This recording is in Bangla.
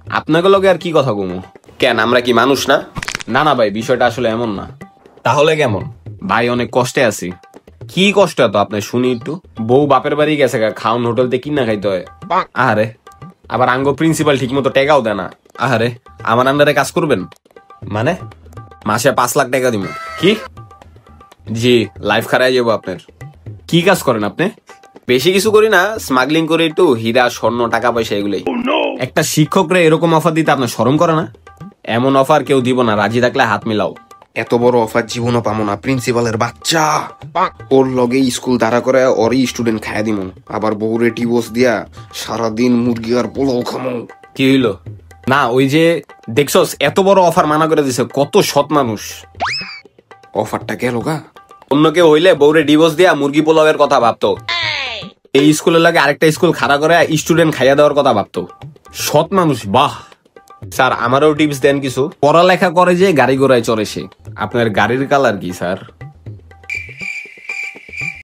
আপনাকে লগে আর কি কথা কমু? কেন আমরা কি মানুষ না? না না ভাই, বিষয়টা আসলে এমন না। তাহলে কেমন? ভাই অনেক কষ্টে আছি। কি কষ্ট এত আপনি শুনি একটু? বউ বাপের বাড়ি গেছে, খাওন হোটেলতে কিনা খাইতে হয়। আরে আবার আঙ্গ প্রিন্সিপাল ঠিক মতো টেকাও দেয় না। আরে আমার আন্ডারে কাজ করবেন মানে মাসে 5 লাখ টাকা দিব। কি? জি, লাইফ খারাই যাবো আপনার। কি কাজ করেন আপনি? বেশি কিছু করি না, স্মাগলিং করি একটু, হীরা স্বর্ণ টাকা পয়সা এগুলোই। একটা শিক্ষকরে এরকম অফার দিতে আপনার শরম করে না? এমন অফার কেউ দিব না, রাজি থাকলে হাত মিলাও। এত বড় অফার জীবনও পাবো না, প্রিন্সিপালের বাচ্চা। ওর লগে স্কুল দাঁড়া করে ওরই স্টুডেন্ট খাইয়া দিমু, আবার বউরে ডিভোর্স দিয়া সারাদিন মুরগি আর পোলাও খামো। কি হইলো? না ওই যে দেখছস, এত বড় অফার মানা করে দিছে, কত সৎ মানুষ। অফারটা গেল গা। অন্য কেউ হইলে বউরে ডিভোর্স দিয়া মুরগি পোলাওয়ের কথা ভাবতো। এই স্কুলের লাগে আরেকটা স্কুল খাড়া করে স্টুডেন্ট খাইয়া দেওয়ার কথা ভাবতো। সৎ মানুষ, বাহ। স্যার আমারও টিপস দেন কিছু। পড়ালেখা করে যে গাড়ি ঘোড়ায় চড়ে সে। আপনার গাড়ির কালার কি স্যার?